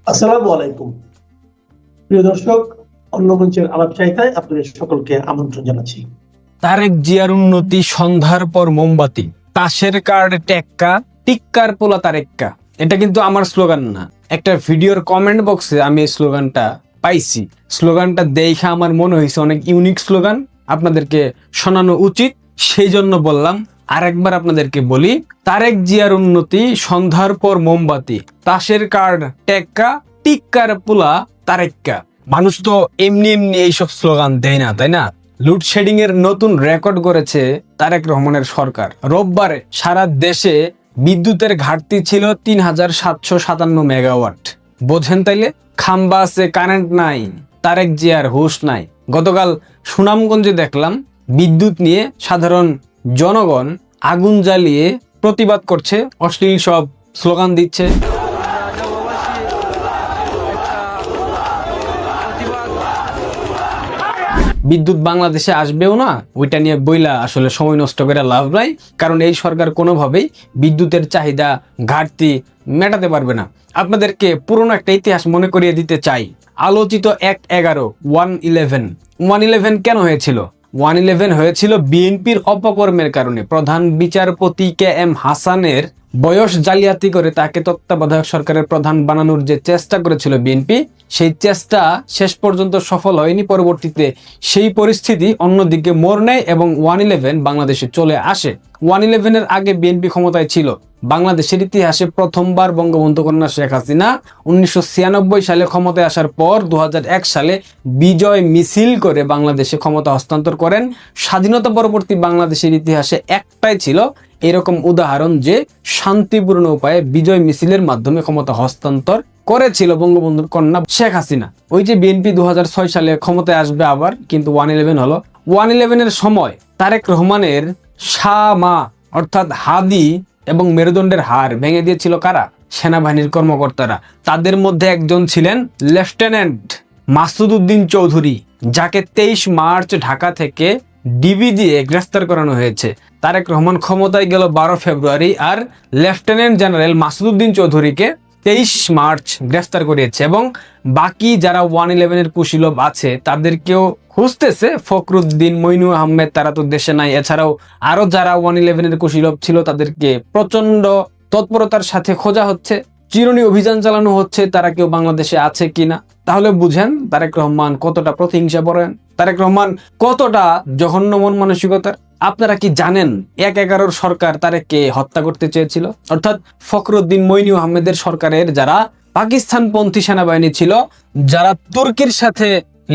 আসসালামু আলাইকুম প্রিয় দর্শক, অন্য মঞ্চের আলাপ চাইতায় আপনাদের সকলকে আমন্ত্রণ জানাচ্ছি। তারেক জিয়ার উন্নতি সন্ধ্যার পর মোমবাতি, তাসের কার্ড টেক্কা, টিক্কার পোলা তারেক্কা। এটা কিন্তু আমার স্লোগান না, একটা ভিডিওর কমেন্ট বক্সে আমি এই স্লোগানটা পাইছি। স্লোগানটা দেখে আমার মনে হয়েছে অনেক ইউনিক স্লোগান, আপনাদেরকে শোনানো উচিত, সেই জন্য বললাম। আরেকবার আপনাদেরকে বলি, তারেক জিয়ার উন্নতি সন্ধ্যার পর মোমবাতি, তাসের কার্ড টেক্কা, টিক্কার পোলা তারেক্কা। মানুষ তো এমনি এমনি এইসব স্লোগান দেয় না, তাই না? লোডশেডিং এর নতুন রেকর্ড করেছে তারেক রহমানের সরকার। রোববারে সারা দেশে বিদ্যুতের ঘাটতি ছিল ৩,৭৫৭ মেগাওয়াট। বোঝেন তাইলে? খাম্বা আছে, কারেন্ট নাই, তারেক জিয়ার হুঁশ নাই। গতকাল সুনামগঞ্জে দেখলাম বিদ্যুৎ নিয়ে সাধারণ জনগণ আগুন জ্বালিয়ে প্রতিবাদ করছে, অশ্লীল সব স্লোগান দিচ্ছে। বিদ্যুৎ বাংলাদেশে আসবেও না, ওইটা নিয়ে বইলা আসলে সময় নষ্ট করে লাভ নাই, কারণ এই সরকার কোনোভাবেই বিদ্যুতের চাহিদা ঘাটতি মেটাতে পারবে না। আপনাদেরকে পুরনো একটা ইতিহাস মনে করিয়ে দিতে চাই। আলোচিত ১/১১ 111 কেন হয়েছিল? 111 হয়েছিল বিএনপির অপকর্মের কারণে। প্রধান বিচারপতি কে এম হাসানের বয়স জালিয়াতি করে তাকে তত্ত্বাবধায়ক সরকারের প্রধান বানানোর যে চেষ্টা করেছিল বিএনপি, সেই চেষ্টা শেষ পর্যন্ত সফল হয়নি। পরবর্তীতে সেই পরিস্থিতি অন্যদিকে মোড় নেয় এবং 111 বাংলাদেশে চলে আসে। 111 এর আগে বিএনপি ক্ষমতায় ছিল। বাংলাদেশের ইতিহাসে প্রথমবার বঙ্গবন্ধু কন্যা শেখ হাসিনা 1996 সালে ক্ষমতায় আসার পর 2001 সালে বিজয় মিছিল করে বাংলাদেশে ক্ষমতা হস্তান্তর করেন। স্বাধীনতা পরবর্তী বাংলাদেশের ইতিহাসে একটাই ছিল এরকম উদাহরণ যে শান্তিপূর্ণ উপায়ে বিজয় মিছিলের মাধ্যমে ক্ষমতা হস্তান্তর করেছিল বঙ্গবন্ধুর কন্যা শেখ হাসিনা। ওই যে বিএনপি 2006 সালে ক্ষমতায় আসবে আবার, কিন্তু 111 হলো। 111 এর সময় তারেক রহমানের মা অর্থাৎ হাদি এবং মেরুদণ্ডের হাড় ভেঙে দিয়েছিল কারা? সেনাবাহিনীর কর্মকর্তারা। তাদের মধ্যে একজন ছিলেন লেফটেন্যান্ট মাসুদ উদ্দিন চৌধুরী, যাকে 23 মার্চ ঢাকা থেকে ডিবি দিয়ে গ্রেফতার করানো হয়েছে। তারেক রহমান ক্ষমতায় গেল 12 ফেব্রুয়ারি, আর লেফটেন্যান্ট জেনারেল মাসুদ উদ্দিন চৌধুরীকে 23 মার্চ গ্রেফতার করিয়েছে। এবং বাকি যারা 111 এর কুশীলব আছে তাদেরকেও খুঁজতেছে। ফখরুদ্দিন, মইনু আহমেদ, তারা তো দেশে নাই। এছাড়াও আরো যারা 111 এর কুশীলব ছিল তাদেরকে প্রচন্ড তৎপরতার সাথে খোঁজা হচ্ছে, চিরুনি অভিযান চালানো হচ্ছে, তারা কেউ বাংলাদেশে আছে কিনা। তাহলে বুঝেন তারেক রহমান কতটা প্রতিহিংসা পরায়ণ, তারেক রহমান কতটা জঘন্য মন মানসিকতার। আপনারা কি জানেন ১/১১ সরকার তারেককে হত্যা করতে চেয়েছিল? অর্থাৎ ফখরুদ্দিন, মইনু আহমেদের সরকারের যারা পাকিস্তানপন্থী সেনাবাহিনী ছিল, যারা তুর্কির সাথে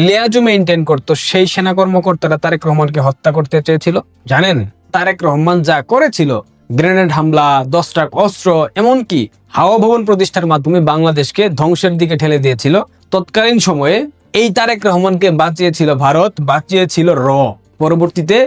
লিয়াজু মেইনটেইন করতো, সেই সেনা কর্মকর্তারা তারেক রহমানকে হত্যা করতে চেয়েছিল। জানেন তারেক রহমান যা করেছিল? গ্রেনেড হামলা, 10 ট্রাক অস্ত্র, এমনকি হাওয়া ভবন প্রতিষ্ঠার মাধ্যমে বাংলাদেশকে ধ্বংসের দিকে ঠেলে দিয়েছিল। তৎকালীন সময়ে এই তারেক রহমানকে বাঁচিয়েছিল ভারত, বাঁচিয়েছিল র। পরবর্তীতে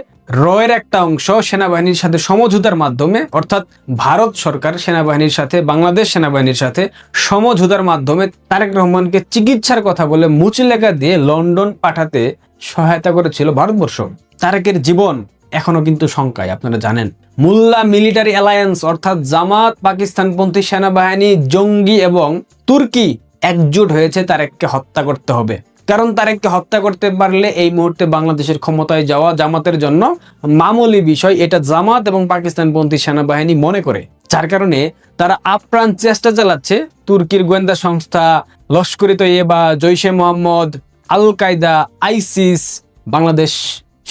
র এর একটা অংশ সেনাবাহিনীর সাথে সমঝোতার মাধ্যমে, অর্থাৎ ভারত সরকার সেনাবাহিনীর সাথে, বাংলাদেশ সেনাবাহিনীর সাথে সমঝোতার মাধ্যমে তারেক রহমানকে চিকিৎসার কথা বলে মুচলেখা দিয়ে লন্ডন পাঠাতে সহায়তা করেছিল ভারতবর্ষ। তারেকের জীবন এখনো কিন্তু শঙ্কায়, আপনারা জানেন। মুল্লা মিলিটারি অ্যালায়েন্স অর্থাৎ জামাত, পাকিস্তানপন্থী সেনাবাহিনী, জঙ্গি এবং তুর্কি একজোট হয়েছে তারেককে হত্যা করতে হবে। কারণ তারেককে হত্যা করতে পারলে এই মুহূর্তে বাংলাদেশের ক্ষমতায় যাওয়া জামাতের জন্য মামুলি বিষয়, এটা জামাত এবং পাকিস্তানপন্থী সেনাবাহিনী মনে করে। যার কারণে তারা আপ্রাণ চেষ্টা চালাচ্ছে। তুর্কির গোয়েন্দা সংস্থা, লস্করে তৈয়বা, জৈশে মোহাম্মদ, আল কায়দা, আইসিস, বাংলাদেশ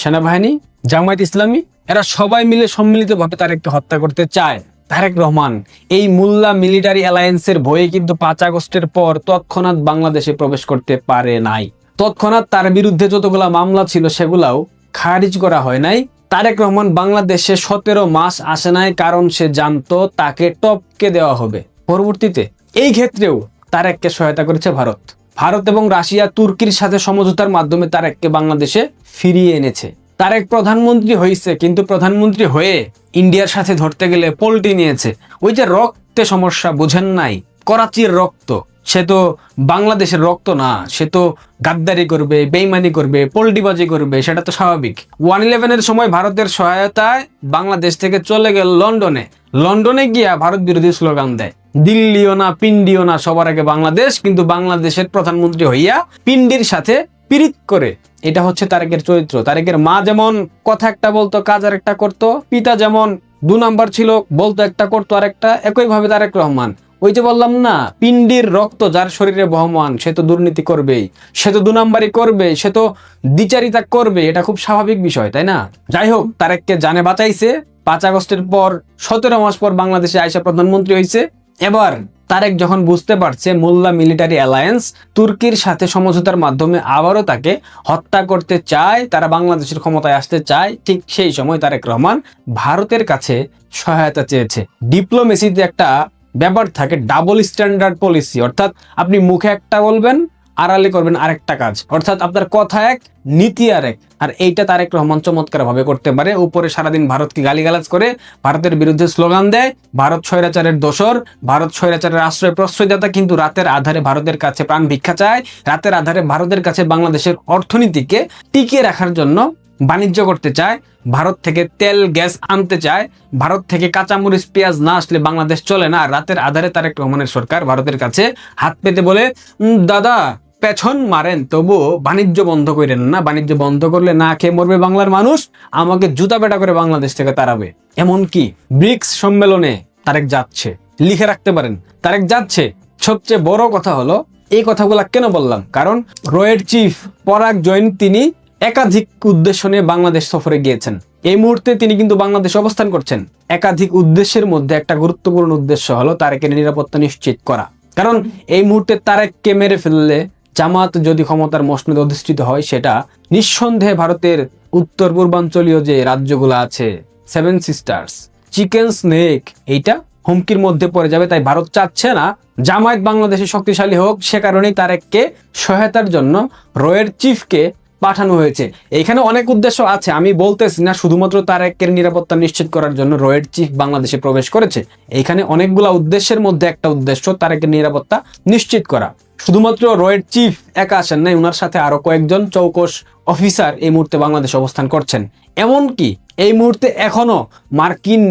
সেনাবাহিনী, জামায়াত ইসলামী, এরা সবাই মিলে সম্মিলিতভাবে তারেককে হত্যা করতে চায়। তারেক রহমান এই মুল্লা মিলিটারি অ্যালায়েন্সের ভয়ে কিন্তু 5 আগস্টের পর তৎক্ষণাৎ বাংলাদেশে প্রবেশ করতে পারে নাই। তৎক্ষণাৎ তার বিরুদ্ধে যতগুলা মামলা ছিল সেগুলাও খারিজ করা হয় নাই। তারেক রহমান বাংলাদেশে 17 মাস আসে নাই, কারণ সে জানতো তাকে টপকে দেওয়া হবে। পরবর্তীতে এই ক্ষেত্রেও তারেককে সহায়তা করেছে ভারত। ভারত এবং রাশিয়া তুর্কির সাথে সমঝোতার মাধ্যমে তারেককে বাংলাদেশে ফিরিয়ে এনেছে। তারেক প্রধানমন্ত্রী হয়েছে, কিন্তু প্রধানমন্ত্রী হয়ে ইন্ডিয়ার সাথে ধরতে গেলে পল্টি নিয়েছে। ওই যে রক্তে সমস্যা, বুঝেন নাই? করাচির রক্ত, সে তো বাংলাদেশের রক্ত না, সে তো গাদ্দারি করবে, বেইমানি করবে, পোল্টিবাজি করবে, সেটা তো স্বাভাবিক। 1/11-এর সময় ভারতের সহায়তায় বাংলাদেশ থেকে চলে গেল লন্ডনে, লন্ডনে গিয়া ভারত বিরোধী স্লোগান দেয়, দিল্লিও না পিন্ডিও না, সবার আগে বাংলাদেশ, কিন্তু বাংলাদেশের প্রধানমন্ত্রী হইয়া পিন্ডির সাথে পিরিত করে। এটা হচ্ছে তারেকের চরিত্র। তারেকের মা যেমন কথা একটা বলতো, কাজ আর একটা করতো, পিতা যেমন 2 নাম্বার ছিল, বলতো একটা করতো আরেকটা, একইভাবে তারেক রহমান। ওই যে বললাম না, পিন্ডির রক্ত যার শরীরে বহমান, সে তো দুর্নীতি করবেই, সে তো 2 নাম্বারই করবে, সে তো দ্বিচারিতা করবে, এটা খুব স্বাভাবিক বিষয়, তাই না? যাই হোক, তারেককে জানে বাঁচাইছে। 5 আগস্টের পর 17 মাস পর বাংলাদেশে আইসা প্রধানমন্ত্রী হয়েছে। এবার তারেক যখন বুঝতে পারছে মোল্লা মিলিটারি অ্যালায়েন্স তুর্কির সাথে সমঝোতার মাধ্যমে আবারও তাকে হত্যা করতে চায়, তারা বাংলাদেশের ক্ষমতায় আসতে চায়, ঠিক সেই সময় তারেক রহমান ভারতের কাছে সহায়তা চেয়েছে। ডিপ্লোমেসিতে একটা ব্যাপার থাকে, ডাবল স্ট্যান্ডার্ড পলিসি, অর্থাৎ আপনি মুখে একটা বলবেন, আড়ালে করবেন আরেকটা কাজ, অর্থাৎ আপনার কথা এক, নীতি আরেক। আর এইটা তারেক রহমান চমৎকার ভাবে করতে পারে। উপরে সারাদিন ভারতকে গালিগালাজ করে, ভারতের বিরুদ্ধে স্লোগান দেয়, ভারত স্বৈরাচারের দোসর, ভারত স্বৈরাচারের আশ্রয় প্রশ্রয়দাতা, কিন্তু রাতের আধারে ভারতের কাছে প্রাণ ভিক্ষা চায়, রাতের আধারে ভারতের কাছে বাংলাদেশের অর্থনীতিকে টিকিয়ে রাখার জন্য বাণিজ্য করতে চায়, ভারত থেকে তেল গ্যাস আনতে চায়, ভারত থেকে কাঁচামরিচ পেঁয়াজ না আসলে বাংলাদেশ চলে না। রাতের আধারে তারেক রহমানের সরকার ভারতের কাছে হাত পেতে বলে, দাদা পেছন মারেন তবু বাণিজ্য বন্ধ করেন না, বাণিজ্য বন্ধ করলে না খেয়ে মরবে বাংলার মানুষ, আমাকে জুতা পেটা করে বাংলাদেশ থেকে তাড়াবে। এমনকি ব্রিক্স সম্মেলনে তারেক যাচ্ছে, লিখে রাখতে পারেন, তারেক যাচ্ছে। সবচেয়ে বড় কথা হলো, এই কথাগুলা কেন বললাম, কারণ রয়ের চিফ পরাগ জৈন তিনি একাধিক উদ্দেশ্য নিয়ে বাংলাদেশ সফরে গিয়েছেন। এই মুহূর্তে তিনি কিন্তু বাংলাদেশে অবস্থান করছেন। একাধিক উদ্দেশ্যের মধ্যে একটা গুরুত্বপূর্ণ উদ্দেশ্য হলো তারেকের নিরাপত্তা নিশ্চিত করা। কারণ এই মুহূর্তে তারেককে মেরে ফেললে জামাত যদি ক্ষমতার মসনদে অধিষ্ঠিত হয়, সেটা নিঃসন্দেহে ভারতের উত্তর পূর্বাঞ্চলীয় যে রাজ্যগুলো আছে, 7 সিস্টার্স, চিকেন স্নেক, এইটা হুমকির মধ্যে পড়ে যাবে। তাই ভারত চাচ্ছে না জামায়াত বাংলাদেশে শক্তিশালী হোক, সে কারণেই তারেককে সহায়তার জন্য রয়ের চিফকে পাঠানো হয়েছে। এখানে অনেক উদ্দেশ্য আছে, আমি বলতেছি না শুধুমাত্র তারেকের নিরাপত্তা নিশ্চিত করার জন্য রয়ের চিফ বাংলাদেশে প্রবেশ করেছে। এখানে অনেকগুলা উদ্দেশ্যের মধ্যে একটা উদ্দেশ্য তারেকের নিরাপত্তা নিশ্চিত করা। শুধুমাত্র রয়ের চিফ একা আসেন নাই, ওনার সাথে আরো কয়েকজন চৌকস অফিসার এই মুহূর্তে বাংলাদেশে অবস্থান করছেন। এমনকি এই মুহূর্তে এখনো মার্কিন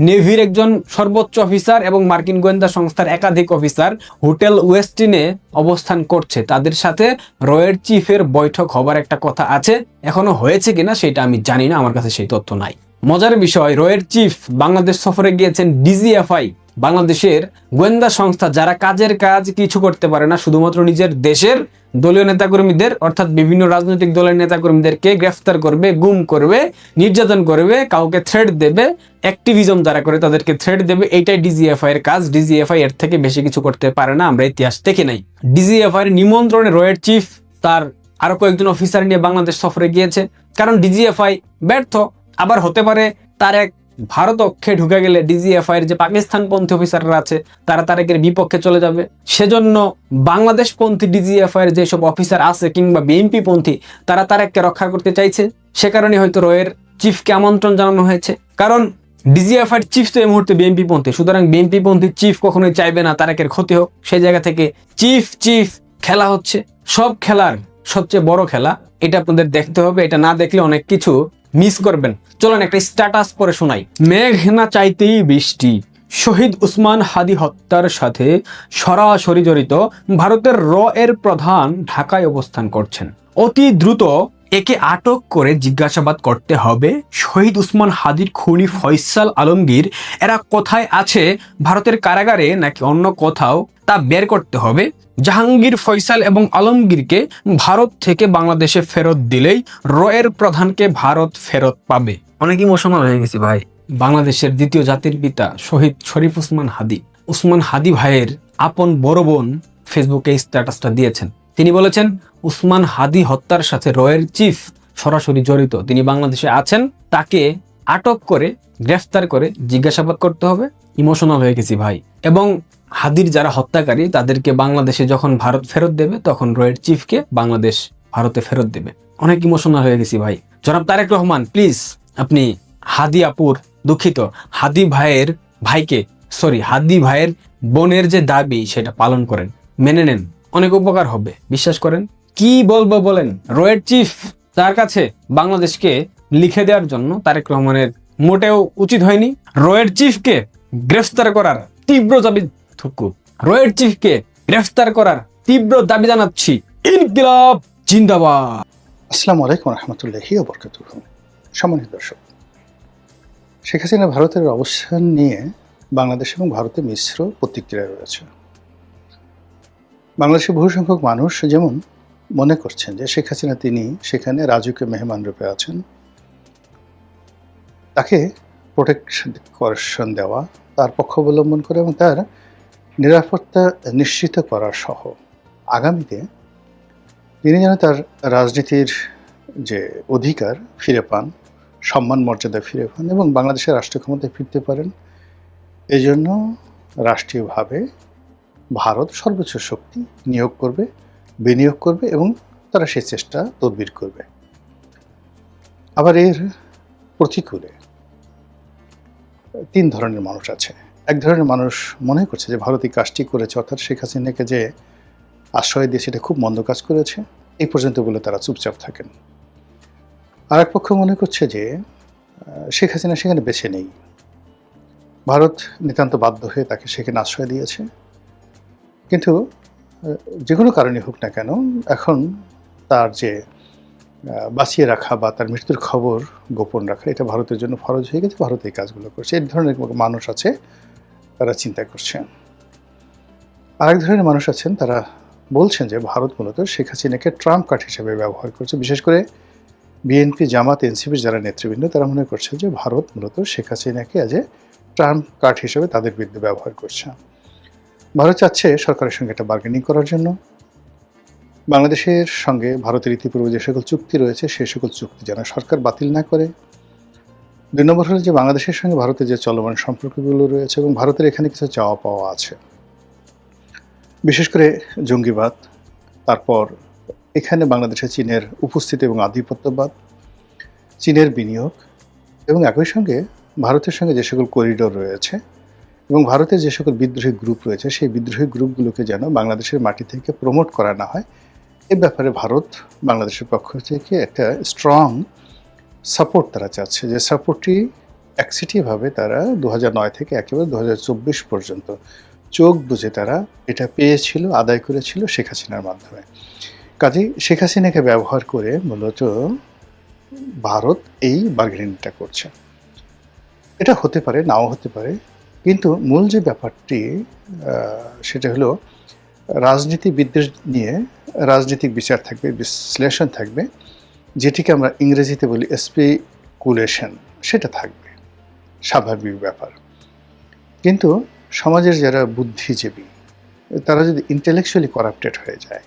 নেভির একজন সর্বোচ্চ অফিসার এবং মার্কিন গোয়েন্দা সংস্থার একাধিক অফিসার হোটেল ওয়েস্টিনে অবস্থান করছে। তাদের সাথে রয়ের চিফের বৈঠক হবার একটা কথা আছে, এখনো হয়েছে কিনা সেটা আমি জানি না, আমার কাছে সেই তথ্য নাই। মজার বিষয়, রয়ের চিফ বাংলাদেশ সফরে গিয়েছেন ডিজিএফআই, বাংলাদেশের গোয়েন্দা সংস্থা, যারা কাজের কাজ কিছু করতে পারে না, শুধুমাত্র নিজের দেশের দলীয় নেতাকর্মীদের, অর্থাৎ বিভিন্ন রাজনৈতিক দলের নেতাকর্মীদেরকে গ্রেফতার করবে, গুম করবে, নির্যাতন করবে, কাউকে থ্রেট দেবে, অ্যাক্টিভিজম যারা করে তাদেরকে থ্রেট দেবে। এইটাই ডিজিএফআই এর কাজ। ডিজিএফআই এর থেকে বেশি কিছু করতে পারে না, আমরা ইতিহাস দেখি নাই। ডিজিএফআই এর নিমন্ত্রণে রয়ের চিফ তার আরো কয়েকজন অফিসার নিয়ে বাংলাদেশ সফরে গিয়েছে, কারণ ডিজিএফআই ব্যর্থ। আবার হতে পারে তারেক ভারত অক্ষে ঢুকে গেলে ডিজিএফআই এর যে পাকিস্তানপন্থী অফিসাররা আছে তারা তারেকের বিপক্ষে চলে যাবে। সেজন্য বাংলাদেশপন্থী ডিজিএফআই এর যেসব অফিসার আছে কিংবা বিএনপি পন্থী, তারা তারেককে রক্ষা করতে চাইছে। সে কারণে হয়তো রয়ের চিফকে আমন্ত্রণ জানানো হয়েছে, কারণ ডিজিএফআই এর চিফ তো এই মুহূর্তে বিএনপি পন্থী, সুতরাং বিএনপি পন্থী চিফ কখনোই চাইবে না তারেকের ক্ষতি হোক। সেই জায়গা থেকে চিফ চিফ খেলা হচ্ছে, সব খেলার সবচেয়ে বড় খেলা। এটা আপনাদের দেখতে হবে, এটা না দেখলে অনেক কিছু মিস করবেন। চলেন একটা স্ট্যাটাস পরে শোনাই। মেঘ না চাইতেই বৃষ্টি, শহীদ উসমান হাদি হত্যার সাথে সরাসরি জড়িত ভারতের র এর প্রধান ঢাকায় অবস্থান করছেন। অতি দ্রুত একে আটক করে জিজ্ঞাসাবাদ করতে হবে। শহীদ উসমান হাদির খুনি ফয়সাল আলমগীর এরা কোথায় আছে, ভারতের কারাগারে নাকি অন্য কোথাও, তা বের করতে হবে। জাহাঙ্গীর, ফয়সাল এবং আলমগীরকে ভারত থেকে বাংলাদেশে ফেরত দিলেই র এর প্রধানকে ভারত ফেরত পাবে। অনেক ইমোশনাল হয়ে গেছি ভাই। বাংলাদেশের দ্বিতীয় জাতির পিতা শহীদ শরীফ উসমান হাদি, উসমান হাদি ভাইয়ের আপন বড় বোন ফেসবুকে স্ট্যাটাসটা দিয়েছেন। তিনি বলেছেন উসমান হাদি হত্যার সাথে রয়ের চিফ সরাসরি জড়িত, তিনি বাংলাদেশে আছেন, তাকে আটক করে গ্রেফতার করে জিজ্ঞাসাবাদ করতে হবে। ইমোশনাল হয়ে গেছি ভাই। এবং হাদির যারা হত্যাকারী তাদেরকে বাংলাদেশে যখন ভারত ফেরত দেবে তখন রয়ের চিফকে বাংলাদেশ ভারতে ফেরত দেবে। অনেক ইমোশনাল হয়ে গেছি ভাই। জনাব তারেক রহমান, প্লিজ আপনি হাদি আপুর, দুঃখিত, হাদি ভাইয়ের বোনের যে দাবি সেটা পালন করেন। মেনে নেন, অনেক উপকার হবে, বিশ্বাস করেন। কি বলবো বলেন, রয়ের চিফ তার কাছে বাংলাদেশকে লিখে দেওয়ার জন্য তারেক রহমানের মোটেও উচিত হয়নি। রয়ের চিফকে গ্রেফতার করার তীব্র দাবি রয়ের চিফকে গ্রেফতার করার তীব্র দাবি জানাচ্ছি। ইনকিলাব জিন্দাবাদ। আসসালামু আলাইকুম রহমতুল্লাহি ওয়া বারাকাতুহু। সম্মানিত দর্শক, শেখ হাসিনা ভারতের অবস্থান নিয়ে বাংলাদেশ এবং ভারতে মিশ্র প্রতিক্রিয়া রয়েছে। বাংলাদেশের বহু সংখ্যক মানুষ যেমন মনে করছেন যে শেখ হাসিনা তিনি সেখানে রাজকীয় মেহমান রূপে আছেন, তাকে প্রোটেকশন দেওয়া, তার পক্ষ অবলম্বন করে এবং তার নিরাপত্তা নিশ্চিত করা সহ আগামীতে তিনি যেন তার রাজনীতির যে অধিকার ফিরে পান, সম্মান মর্যাদা ফিরে পান এবং বাংলাদেশের রাষ্ট্র ক্ষমতায় ফিরতে পারেন, এই জন্য রাষ্ট্রীয়ভাবে ভারত সর্বোচ্চ শক্তি নিয়োগ করবে, বিনিয়োগ করবে এবং তারা সেই চেষ্টা তদবির করবে। আবার এর প্রতিকূলে তিন ধরনের মানুষ আছে। এক ধরনের মানুষ মনে করছে যে ভারত এই কাজটি করেছে, অর্থাৎ শেখ হাসিনাকে যে আশ্রয় দিয়ে সেটা খুব মন্দ কাজ করেছে, এই পর্যন্ত বলে তারা চুপচাপ থাকেন। আর এক পক্ষ মনে করছে যে শেখ হাসিনা সেখানে বেছে নেই, ভারত নিতান্ত বাধ্য হয়ে তাকে সেখানে আশ্রয় দিয়েছে। কিন্তু যে কোনো কারণে হোক না কেন, এখন তার যে বাঁচিয়ে রাখা বা তার মৃত্যুর খবর গোপন রাখা, এটা ভারতের জন্য ফরজ হয়ে গেছে, ভারত এই কাজগুলো করছে। এই ধরনের মানুষ আছে, তারা চিন্তা করছেন। আরেক ধরনের মানুষ আছেন, তারা বলছেন যে ভারত মূলত শেখ হাসিনাকে ট্রাম্প কার্ড হিসেবে ব্যবহার করছে। বিশেষ করে বিএনপি, জামাত, এনসিপির যারা নেতৃবৃন্দ, তারা মনে করছে যে ভারত মূলত শেখ হাসিনাকে আজ ট্রাম্প কার্ড হিসেবে তাদের বিরুদ্ধে ব্যবহার করছে। ভারত চাচ্ছে সরকারের সঙ্গে একটা বার্গেনিং করার জন্য। বাংলাদেশের সঙ্গে ভারতের ইতিপূর্বে যে সকল চুক্তি রয়েছে সেই সকল চুক্তি যেন সরকার বাতিল না করে। 2 নম্বর হলো যে বাংলাদেশের সঙ্গে ভারতের যে চলমান সম্পর্কগুলো রয়েছে এবং ভারতের এখানে কিছু চাওয়া পাওয়া আছে, বিশেষ করে জঙ্গিবাদ, তারপর এখানে বাংলাদেশে চীনের উপস্থিতি এবং আধিপত্যবাদ, চীনের বিনিয়োগ এবং একই সঙ্গে ভারতের সঙ্গে যে সকল করিডোর রয়েছে এবং ভারতের যে সকল বিদ্রোহী গ্রুপ রয়েছে, সেই বিদ্রোহী গ্রুপগুলোকে যেন বাংলাদেশের মাটি থেকে প্রমোট করা না হয়, এ ব্যাপারে ভারত বাংলাদেশের পক্ষ থেকে একটা স্ট্রং সাপোর্ট তারা চাচ্ছে। যে সাপোর্টটি একসিটিভাবে তারা 2009 থেকে একেবারে 2024 পর্যন্ত চোখ বুঝে তারা এটা পেয়েছিল, আদায় করেছিল শেখ হাসিনার মাধ্যমে। কাজেই শেখ হাসিনাকে ব্যবহার করে মূলত ভারত এই বার্গেনিংটা করছে। এটা হতে পারে, নাও হতে পারে, কিন্তু মূল যে ব্যাপারটি সেটা হলো রাজনীতিবিদদের নিয়ে রাজনৈতিক বিচার থাকবে, বিশ্লেষণ থাকবে, যেটিকে আমরা ইংরেজিতে বলি স্পেকুলেশন, সেটা থাকবে, স্বাভাবিক ব্যাপার। কিন্তু সমাজের যারা বুদ্ধিজীবী, তারা যদি ইন্টেলেকচুয়ালি করাপ্টেড হয়ে যায়,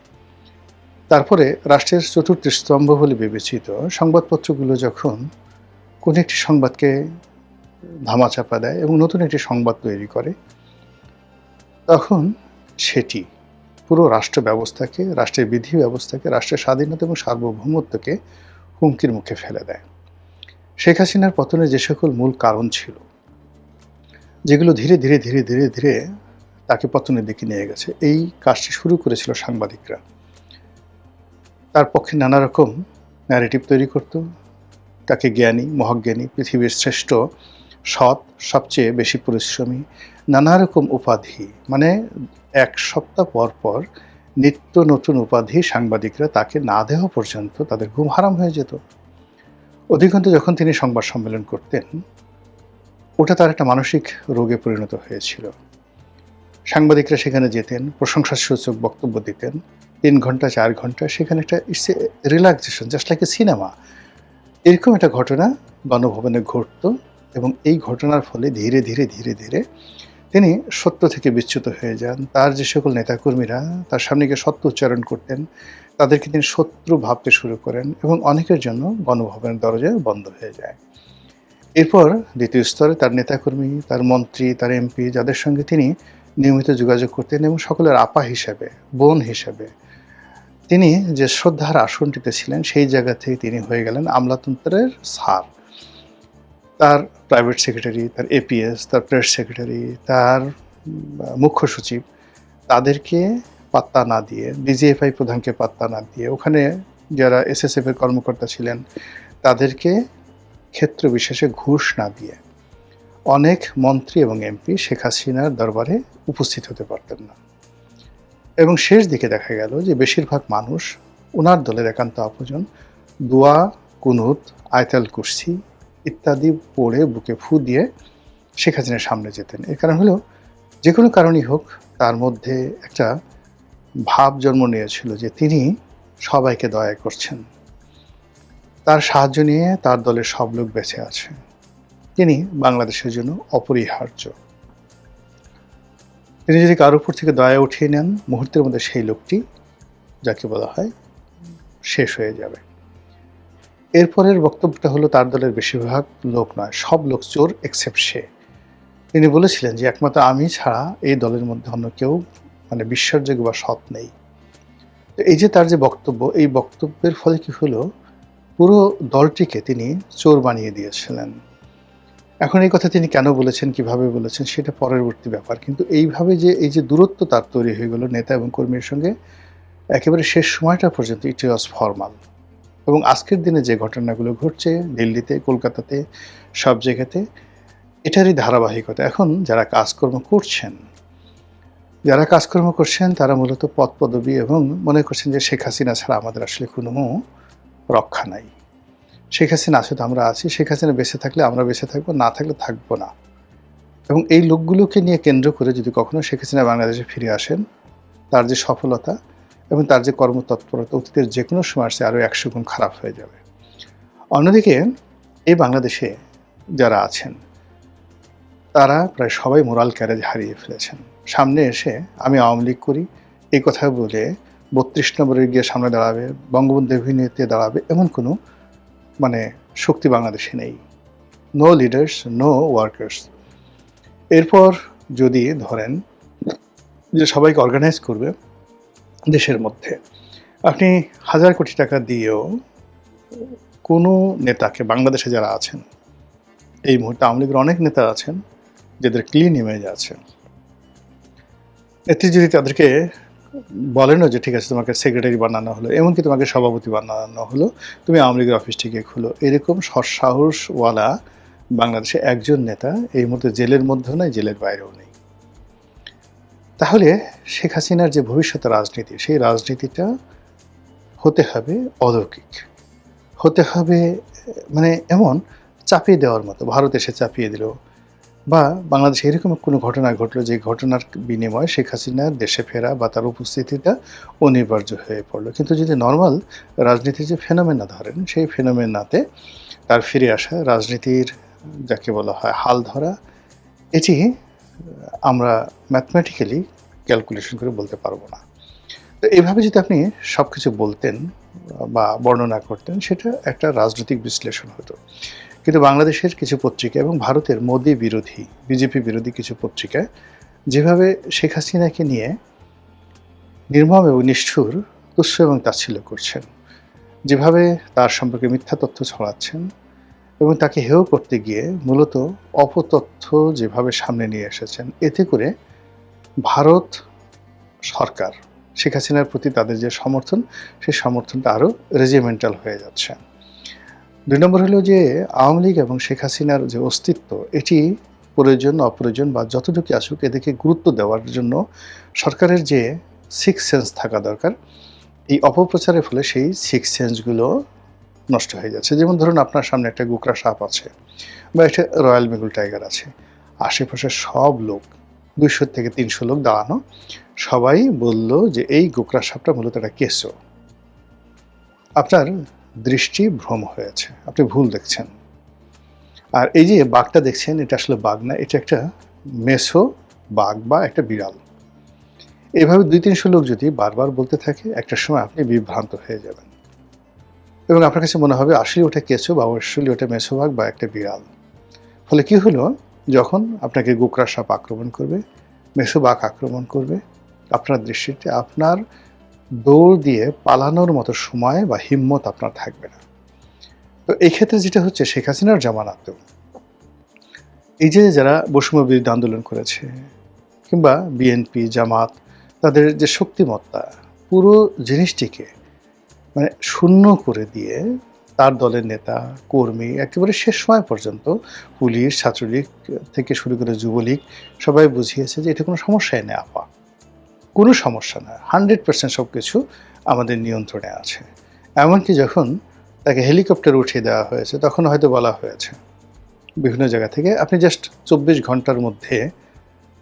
তারপরে রাষ্ট্রের চতুর্থ স্তম্ভ বলে বিবেচিত সংবাদপত্রগুলো যখন কোনো একটি সংবাদকে ধামাচাপা দেয় এবং নতুন একটি সংবাদ তৈরি করে, তখন সেটি পুরো রাষ্ট্র ব্যবস্থাকে, রাষ্ট্রের বিধি ব্যবস্থাকে, রাষ্ট্রের স্বাধীনতা এবং সার্বভৌমত্বকে হুমকির মুখে ফেলে দেয়। শেখ হাসিনার পতনের যে সকল মূল কারণ ছিল, যেগুলো ধীরে ধীরে ধীরে ধীরে ধীরে তাকে পতনের দিকে নিয়ে গেছে, এই কাজটি শুরু করেছিল সাংবাদিকরা। তার পক্ষে নানা রকম ন্যারেটিভ তৈরি করত, তাকে জ্ঞানী, মহাজ্ঞানী, পৃথিবীর শ্রেষ্ঠ, সৎ, সবচেয়ে বেশি পরিশ্রমী, নানা রকম উপাধি, মানে এক সপ্তাহ পর পর নিত্য নতুন উপাধি সাংবাদিকরা তাকে না দেওয়া পর্যন্ত তাদের ঘুম হারাম হয়ে যেত। অধিকন্তু যখন তিনি সংবাদ সম্মেলন করতেন, ওটা তার একটা মানসিক রোগে পরিণত হয়েছিল। সাংবাদিকরা সেখানে যেতেন, প্রশংসাসূচক বক্তব্য দিতেন, 3 ঘন্টা 4 ঘন্টা, সেখানে একটা it's a relaxation, just like a cinema. এরকম একটা ঘটনা গণভবনে ঘটত এবং এই ঘটনার ফলে ধীরে ধীরে ধীরে ধীরে তিনি সত্য থেকে বিচ্যুত হয়ে যান। তার যে সকল নেতাকর্মীরা তার সামনে গিয়ে সত্য উচ্চারণ করতেন, তাদেরকে তিনি শত্রু ভাবতে শুরু করেন এবং অনেকের জন্য গণভবনের দরজা বন্ধ হয়ে যায়। এরপর দ্বিতীয় স্তরে তার নেতাকর্মী, তার মন্ত্রী, তার এমপি, যাদের সঙ্গে তিনি নিয়মিত যোগাযোগ করতেন এবং সকলের আপা হিসাবে, বোন হিসাবে তিনি যে শ্রদ্ধার আসনটিতে ছিলেন, সেই জায়গা থেকে তিনি হয়ে গেলেন আমলাতন্ত্রের স্যার। তার প্রাইভেট সেক্রেটারি, তার এপিএস, তার প্রেস সেক্রেটারি, তার মুখ্য সচিব, তাদেরকে পাত্তা না দিয়ে, ডিজিএফআই প্রধানকে পাত্তা না দিয়ে, ওখানে যারা এসএসএফ এর কর্মকর্তা ছিলেন তাদেরকে ক্ষেত্র বিশেষে ঘুষ না দিয়ে অনেক মন্ত্রী এবং এমপি শেখ হাসিনার দরবারে উপস্থিত হতে পারতেন না। এবং শেষ দিকে দেখা গেল যে বেশিরভাগ মানুষ ওনার দলের একান্ত আপনজন দোয়া, কুনুত, আয়তাল কুরসি ইত্যাদি পড়ে বুকে ফু দিয়ে শেখ হাসিনার সামনে যেতেন। এর কারণ হলো যে কোনো কারণই হোক তার মধ্যে একটা ভাব জন্ম নিয়েছিল যে তিনি সবাইকে দয়া করছেন, তার সাহায্য নিয়ে তার দলের সব লোক বেঁচে আছে, তিনি বাংলাদেশের জন্য অপরিহার্য। তিনি যদি কারোর উপর থেকে দয়া উঠিয়ে নেন, মুহূর্তের মধ্যে সেই লোকটি যাকে বলা হয় শেষ হয়ে যাবে। এরপরের বক্তব্যটা হলো তার দলের বেশিরভাগ লোক নয়, সব লোক চোর এক্সেপ্ট সে। তিনি বলেছিলেন যে একমাত্র আমি ছাড়া এই দলের মধ্যে অন্য কেউ বিশ্বাসযোগ্য বা সৎ নেই। তো এই যে তার যে বক্তব্য, এই বক্তব্যের ফলে কি হলো, পুরো দলটিকে তিনি চোর বানিয়ে দিয়েছিলেন। এখন এই কথা তিনি কেন বলেছেন, কিভাবে বলেছেন, সেটা পরবর্তী ব্যাপার। কিন্তু এইভাবে যে এই যে দূরত্ব তার তৈরি হয়ে গেল নেতা এবং কর্মীর সঙ্গে, একেবারে শেষ সময়টা পর্যন্ত ইট ওয়াজ ফরমাল। এবং আজকের দিনে যে ঘটনাগুলো ঘটছে দিল্লিতে, কলকাতাতে, সব জায়গাতে, এটারই ধারাবাহিকতা। এখন যারা কাজকর্ম করছেন তারা মূলত পদ পদবি এবং মনে করছেন যে শেখ হাসিনা ছাড়া আমাদের আসলে কোনো রক্ষা নাই। শেখ হাসিনা আছে তো আমরা আছি, শেখ হাসিনা বেঁচে থাকলে আমরা বেঁচে থাকবো, না থাকলে থাকবো না। এবং এই লোকগুলোকে নিয়ে কেন্দ্র করে যদি কখনো শেখ হাসিনা বাংলাদেশে ফিরে আসেন, তার যে সফলতা এবং তার যে কর্মতৎপরতা অতীতের যে কোনো সময় আসছে আরও 100 গুণ খারাপ হয়ে যাবে। অন্যদিকে এই বাংলাদেশে যারা আছেন তারা প্রায় সবাই মোরাল ক্যারেজ হারিয়ে ফেলেছেন। সামনে এসে আমি আওয়ামী লীগ করি এই কথা বলে 32 নম্বরে গিয়ে সামনে দাঁড়াবে, বঙ্গবন্ধু অভিনীতে দাঁড়াবে, এমন কোনো শক্তি বাংলাদেশে নেই। No leaders, no workers. এরপর যদি ধরেন যে সবাইকে অর্গানাইজ করবে দেশের মধ্যে, আপনি 1000 কোটি টাকা দিয়েও কোনো নেতাকে, বাংলাদেশে যারা আছেন এই মুহূর্তে আওয়ামী লীগের অনেক নেতা আছেন যাদের ক্লিন ইমেজ আছে, এতে যদি তাদেরকে বলেনও যে ঠিক আছে তোমাকে সেক্রেটারি বানানো হলো, এমনকি তোমাকে সভাপতি বানানো হলো, তুমি আওয়ামী লীগের অফিস থেকে খুলো, এরকম সৎসাহসওয়ালা বাংলাদেশে একজন নেতা এই মুহূর্তে জেলের মধ্যেও নেই, জেলের বাইরেও নেই। তাহলে শেখ হাসিনার যে ভবিষ্যতের রাজনীতি, সেই রাজনীতিটা হতে হবে অলৌকিক, হতে হবে এমন চাপিয়ে দেওয়ার মতো। ভারত এসে চাপিয়ে দিল, বা বাংলাদেশে এরকম কোনো ঘটনা ঘটলো যে ঘটনার বিনিময়ে শেখ হাসিনার দেশে ফেরা বা তার উপস্থিতিটা অনিবার্য হয়ে পড়লো। কিন্তু যদি নর্মাল রাজনীতির যে ফেনোমেনা ধরেন, সেই ফেনোমেনাতে তার ফিরে আসা, রাজনীতির যাকে বলা হয় হাল ধরা, এটি আমরা ম্যাথমেটিক্যালি ক্যালকুলেশন করে বলতে পারবো না। তো এইভাবে যদি আপনি সব কিছু বলতেন বা বর্ণনা করতেন, সেটা একটা রাজনৈতিক বিশ্লেষণ হতো। কিন্তু বাংলাদেশের কিছু পত্রিকা এবং ভারতের মোদি বিরোধী, বিজেপি বিরোধী কিছু পত্রিকায় যেভাবে শেখ হাসিনাকে নিয়ে নির্মম এবং নিষ্ঠুর তুচ্ছ এবং তাচ্ছিল্য করছেন, যেভাবে তার সম্পর্কে মিথ্যা তথ্য ছড়াচ্ছেন এবং তাকে হেয় করতে গিয়ে মূলত অপতথ্য যেভাবে সামনে নিয়ে এসেছেন, এতে করে ভারত সরকার শেখ হাসিনার প্রতি তাদের যে সমর্থন, সেই সমর্থনটা আরও রেজিমেন্টাল হয়ে যাচ্ছে। 2 নম্বর হলো যে আওয়ামী লীগ এবং শেখ হাসিনার যে অস্তিত্ব, এটি প্রয়োজন অপ্রয়োজন বা যতটুকু আসুক, এদেরকে গুরুত্ব দেওয়ার জন্য সরকারের যে 6 সেন্স থাকা দরকার, এই অপপ্রচারের ফলে সেই 6 সেন্সগুলো নষ্ট হয়ে যাচ্ছে। যেমন ধরুন আপনার সামনে একটা গোকরা সাপ আছে বা একটা রয়্যাল বেঙ্গল টাইগার আছে, আশেপাশের সব লোক 200 থেকে 300 লোক দাঁড়ানো, সবাই বলল যে এই গোকরা সাপটা মূলত একটা কেঁচো। আপনার দৃষ্টি ভ্রম হয়েছে, আপনি ভুল দেখছেন। আর এই যে বাঘটা দেখছেন, এটা আসলে বাঘ না, এটা একটা মেসো বাঘ বা একটা বিড়াল। এভাবে 200-300 লোক যদি বারবার বলতে থাকে, একটা সময় আপনি বিভ্রান্ত হয়ে যাবেন এবং আপনার কাছে মনে হবে আসলে ওটা কেঁচো বা আসলে ওটা মেসো বাঘ বা একটা বিড়াল। ফলে কি হলো, যখন আপনাকে গোকরা সাপ আক্রমণ করবে, মেসো বাঘ আক্রমণ করবে, আপনার দৃষ্টিতে আপনার দৌড় দিয়ে পালানোর মতো সময় বা হিম্মত আপনার থাকবে না। তো এই ক্ষেত্রে যেটা হচ্ছে, শেখ হাসিনার জামানাতেও এই যে যারা বৈষম্য বিরোধী আন্দোলন করেছে, কিংবা বিএনপি, জামাত, তাদের যে শক্তিমত্তা, পুরো জিনিসটিকে মানে শূন্য করে দিয়ে তার দলের নেতা কর্মী একেবারে শেষ সময় পর্যন্ত পুলিশ, ছাত্রলীগ থেকে শুরু করে যুবলীগ সবাই বুঝিয়েছে যে এটা কোনো সমস্যাই নেই আপা, কোনো সমস্যা না, 100% সব কিছু আমাদের নিয়ন্ত্রণে আছে। এমনকি যখন তাকে হেলিকপ্টার উঠিয়ে দেওয়া হয়েছে তখন হয়তো বলা হয়েছে বিভিন্ন জায়গা থেকে, আপনি জাস্ট 24 ঘন্টার মধ্যে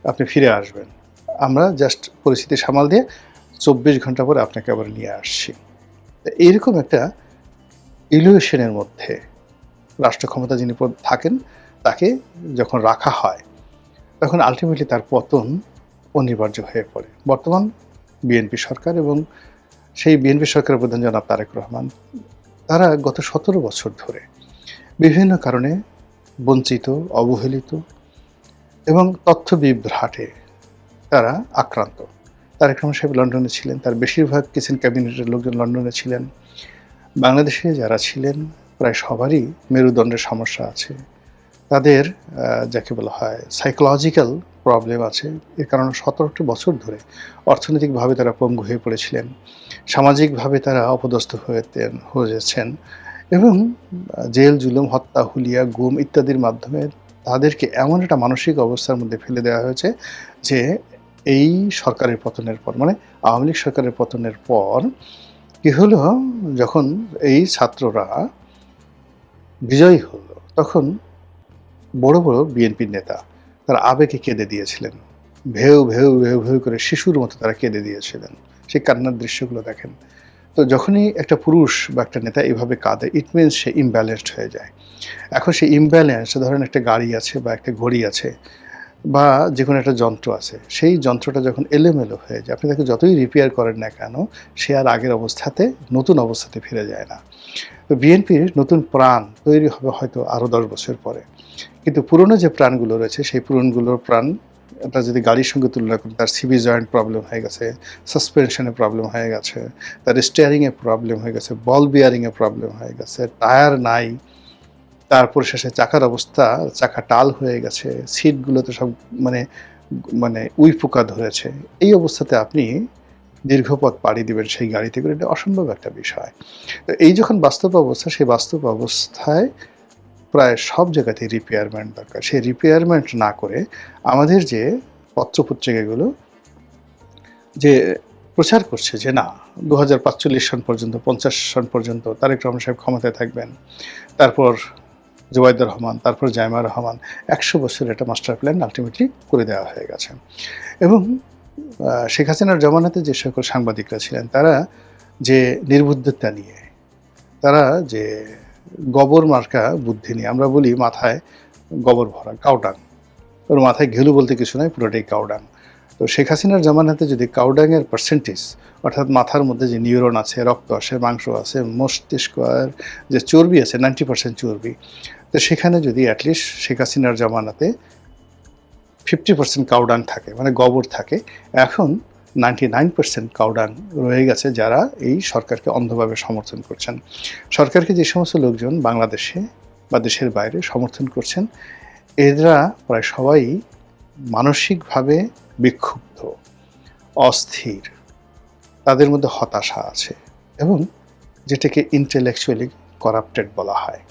আপনি ফিরে আসবেন, আমরা জাস্ট পরিস্থিতি সামাল দিয়ে 24 ঘন্টা পরে আপনাকে আবার নিয়ে আসছি। এইরকম একটা ইলিউশনের মধ্যে রাষ্ট্র ক্ষমতা যিনি থাকেন তাকে যখন রাখা হয় তখন আলটিমেটলি তার পতন অনিবার্য হয়ে পড়ে। বর্তমান বিএনপি সরকার এবং সেই বিএনপি সরকারের প্রধান জনাব তারেক রহমান, তারা গত 17 বছর ধরে বিভিন্ন কারণে বঞ্চিত, অবহেলিত এবং তথ্য বিভ্রাটে তারা আক্রান্ত। তারেক রহমান সাহেব লন্ডনে ছিলেন, তার বেশিরভাগ কিচেন ক্যাবিনেটের লোকজন লন্ডনে ছিলেন। বাংলাদেশে যারা ছিলেন প্রায় সবারই মেরুদণ্ডের সমস্যা আছে, তাদের যাকে বলা হয় সাইকোলজিক্যাল প্রবলেম আছে। এর কারণে 17টি বছর ধরে অর্থনৈতিকভাবে তারা পঙ্গু হয়ে পড়েছিলেন, সামাজিকভাবে তারা অপদস্থ হয়েছেন এবং জেল, জুলুম, হত্যা, হুলিয়া, গুম ইত্যাদির মাধ্যমে তাদেরকে এমন একটা মানসিক অবস্থার মধ্যে ফেলে দেওয়া হয়েছে যে এই সরকারের পতনের পর, মানে আওয়ামী লীগ সরকারের পতনের পর কি হলো, যখন এই ছাত্ররা বিজয়ী হলো তখন বড় বড় বিএনপির নেতা তারা আবেগে কেঁদে দিয়েছিলেন, ভেউ ভেউ ভেউ ভেউ করে শিশুর মতো তারা কেঁদে দিয়েছিলেন। সেই কান্নার দৃশ্যগুলো দেখেন। তো যখনই একটা পুরুষ বা একটা নেতা এভাবে কাঁদে, ইট মিনস সে ইমব্যালেন্সড হয়ে যায়। এখন সেই ইমব্যালেন্স, ধরেন একটা গাড়ি আছে বা একটা ঘড়ি আছে বা যে কোনো একটা যন্ত্র আছে, সেই যন্ত্রটা যখন এলোমেলো হয়ে যায়, আপনি তাকে যতই রিপেয়ার করেন না কেন, সে আর আগের অবস্থাতে, নতুন অবস্থাতে ফিরে যায় না। তো বিএনপির নতুন প্রাণ তৈরি হবে হয়তো আরও 10 বছর পরে, কিন্তু পুরনো যে প্রাণগুলো রয়েছে সেই পুরনোগুলোর প্রাণ এটা যদি গাড়ির সঙ্গে তুলনা করি, তার সিবি জয়েন্ট প্রবলেম হয়ে গেছে, সাসপেনশনে প্রবলেম হয়ে গেছে, তার স্টিয়ারিংয়ে প্রবলেম হয়ে গেছে, বল বিয়ারিংয়ে প্রবলেম হয়ে গেছে, টায়ার নাই, তারপর শেষে চাকার অবস্থা, চাকা টাল হয়ে গেছে, সিটগুলোতে সব মানে মানে উই পোকা ধরেছে। এই অবস্থাতে আপনি দীর্ঘ পথ পাড়ি দিবেন সেই গাড়িতে করে, এটা অসম্ভব একটা বিষয়। তো এই যখন বাস্তব অবস্থা, সেই বাস্তব অবস্থায় প্রায় সব জায়গাতেই রিপেয়ারমেন্ট দরকার। সেই রিপেয়ারমেন্ট না করে আমাদের যে পত্রপত্রিকাগুলো যে প্রচার করছে যে না 2045 সন পর্যন্ত, 50 সন পর্যন্ত তারেক রহমান সাহেব ক্ষমতায় থাকবেন, তারপর জুবাইদুর রহমান, তারপর জাইমা রহমান, 100 বছরের একটা মাস্টার প্ল্যান আলটিমেটলি করে দেওয়া হয়ে গেছে। এবং শেখ হাসিনার জমানাতে যে সকল সাংবাদিকরা ছিলেন তারা যে নির্বুদ্ধিতা নিয়ে, তারা যে গোবর মার্কা বুদ্ধি নিয়ে, আমরা বলি মাথায় গোবর ভরা, কাউডাং, ওর মাথায় ঘেলু বলতে কিছু নয়, পুরোটাই কাউডাং। তো শেখ হাসিনার জামানাতে যদি কাউডাংয়ের পার্সেন্টেজ, অর্থাৎ মাথার মধ্যে যে নিউরন আছে, রক্ত আছে, মাংস আছে, মস্তিষ্ক আর যে চর্বি আছে 90% চর্বি, তো সেখানে যদি অ্যাটলিস্ট শেখ হাসিনার জামানাতে 50% কাউডাং থাকে, মানে গোবর থাকে, এখন 99% কাউডাং রয়ে গেছে যারা এই সরকারকে অন্ধভাবে সমর্থন করছেন। সরকারকে যে সমস্ত লোকজন বাংলাদেশে বা দেশের বাইরে সমর্থন করছেন, এরা প্রায় সবাই মানসিকভাবে বিক্ষুব্ধ, অস্থির, তাদের মধ্যে হতাশা আছে এবং যেটাকে ইন্টেলেকচুয়ালি করাপ্টেড বলা হয়।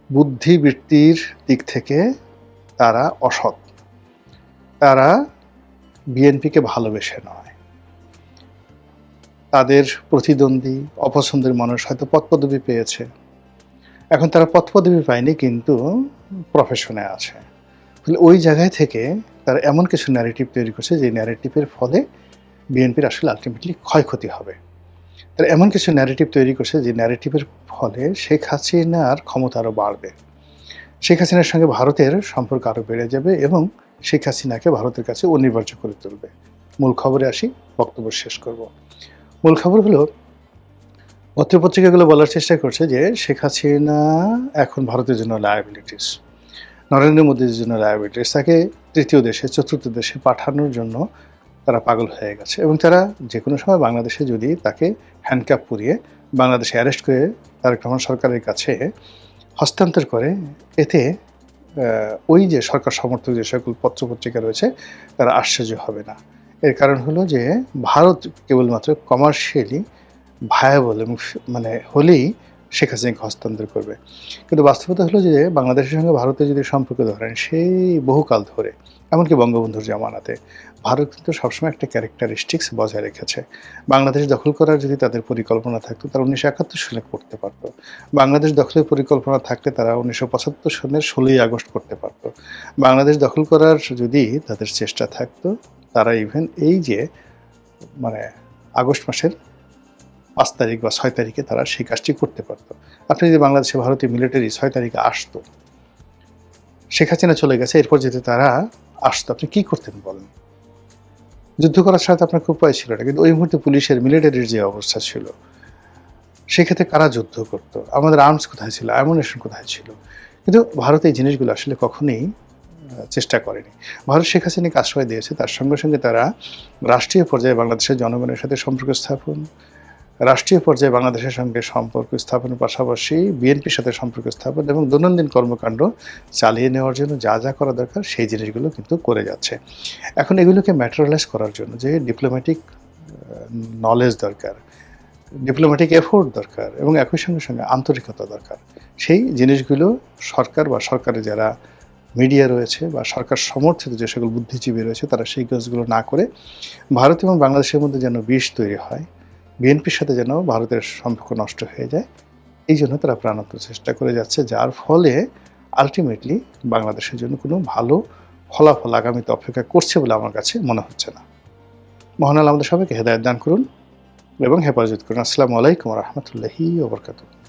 বুদ্ধিবৃত্তির দিক থেকে তারা অসৎ, তারা বিএনপিকে ভালোবেসে নয়, তাদের প্রতিদ্বন্দ্বী, অপছন্দের মানুষ হয়তো পদপদবি পেয়েছে, এখন তারা পদপদবি পায়নি কিন্তু প্রফেশনে আছে, ওই জায়গায় থেকে তারা এমন কিছু ন্যারেটিভ তৈরি করছে যে ন্যারেটিভের ফলে বিএনপির আসলে আলটিমেটলি ক্ষয়ক্ষতি হবে। তারা এমন কিছু ন্যারেটিভ তৈরি করছে যে ন্যারেটিভের ফলে শেখ হাসিনার ক্ষমতা আরও বাড়বে, শেখ হাসিনার সঙ্গে ভারতের সম্পর্ক আরও বেড়ে যাবে এবং শেখ হাসিনাকে ভারতের কাছে অনিবার্য করে তুলবে। মূল খবরে আসি, বক্তব্য শেষ করব। মূল খবর হলো, পত্রপত্রিকাগুলো বলার চেষ্টা করছে যে শেখ হাসিনা এখন ভারতের জন্য লায়াবিলিটিস, নরেন্দ্র মোদীর জন্য লায়াবিলিটিস, তাকে তৃতীয় দেশে, চতুর্থ দেশে পাঠানোর জন্য তারা পাগল হয়ে গেছে এবং তারা যে কোনো সময় বাংলাদেশে যদি তাকে হ্যান্ডক্যাপ পরিয়ে বাংলাদেশে অ্যারেস্ট করে তারেক রহমান সরকারের কাছে হস্তান্তর করে, এতে ওই যে সরকার সমর্থক যে সকল পত্রপত্রিকা রয়েছে তারা আশ্চর্য হবে না। এর কারণ হলো যে ভারত কেবলমাত্র কমার্শিয়ালি ভায়াবল এবং মানে হলেই শেখ হাসিনাকে হস্তান্তর করবে। কিন্তু বাস্তবতা হলো যে বাংলাদেশের সঙ্গে ভারতের যদি সম্পর্ক ধরেন সেই বহুকাল ধরে, এমনকি বঙ্গবন্ধুর জামানাতে ভারত কিন্তু সবসময় একটা ক্যারেক্টারিস্টিক্স বজায় রেখেছে। বাংলাদেশ দখল করার যদি তাদের পরিকল্পনা থাকতো তারা 1971 সালে করতে পারত। বাংলাদেশ দখলের পরিকল্পনা থাকলে তারা 1975 সালের 16ই আগস্ট করতে পারত। বাংলাদেশ দখল করার যদি তাদের চেষ্টা থাকতো তারা ইভেন এই যে মানে আগস্ট মাসের 5 তারিখ বা 6 তারিখে তারা সেই কাজটি করতে পারত। আপনি যদি বাংলাদেশে ভারতীয় মিলিটারি 6 তারিখে আসতো, শেখ হাসিনা চলে গেছে, এরপর যদি তারা আসতো, আপনি কি করতেন বলেন? যুদ্ধ করার সাথে আপনার খুব উপায় ছিল না, কিন্তু ওই মুহূর্তে পুলিশের মিলিটারির যে অবস্থা ছিল, সেক্ষেত্রে কারা যুদ্ধ করতো? আমাদের আর্মস কোথায় ছিল? অ্যামুনিশন কোথায় ছিল? কিন্তু ভারত এই জিনিসগুলো আসলে কখনোই চেষ্টা করেনি। ভারত শেখ হাসিনাকে আশ্রয় দিয়েছে, তার সঙ্গে সঙ্গে তারা রাষ্ট্রীয় পর্যায়ে বাংলাদেশের জনগণের সাথে সম্পর্ক স্থাপন, রাষ্ট্রীয় পর্যায়ে বাংলাদেশের সঙ্গে সম্পর্ক স্থাপনের পাশাপাশি বিএনপির সাথে সম্পর্ক স্থাপন এবং দৈনন্দিন কর্মকাণ্ড চালিয়ে নেওয়ার জন্য যা যা করা দরকার সেই জিনিসগুলো কিন্তু করে যাচ্ছে। এখন এগুলোকে ম্যাটেরিয়ালাইজ করার জন্য যে ডিপ্লোম্যাটিক নলেজ দরকার, ডিপ্লোম্যাটিক এফোর্ট দরকার এবং একই সঙ্গে সঙ্গে আন্তরিকতা দরকার। সেই জিনিসগুলো সরকার বা সরকারের যারা মিডিয়া রয়েছে বা সরকার সমর্থিত যে সকল বুদ্ধিজীবী রয়েছে তারা সেই কাজগুলো না করে ভারত এবং বাংলাদেশের মধ্যে যেন বিষ তৈরি হয়, বিএনপির সাথে যেন ভারতের সম্পর্ক নষ্ট হয়ে যায়, এই জন্য তারা প্রাণান্ত চেষ্টা করে যাচ্ছে, যার ফলে আলটিমেটলি বাংলাদেশের জন্য কোনো ভালো ফলাফল আগামীতে অপেক্ষা করছে বলে আমার কাছে মনে হচ্ছে না। মহান আল্লাহ আমাদের সবাইকে হেদায়েত দান করুন এবং হেফাজত করুন। আসসালামু আলাইকুম ওয়া রাহমাতুল্লাহি ওয়া বারাকাতুহু।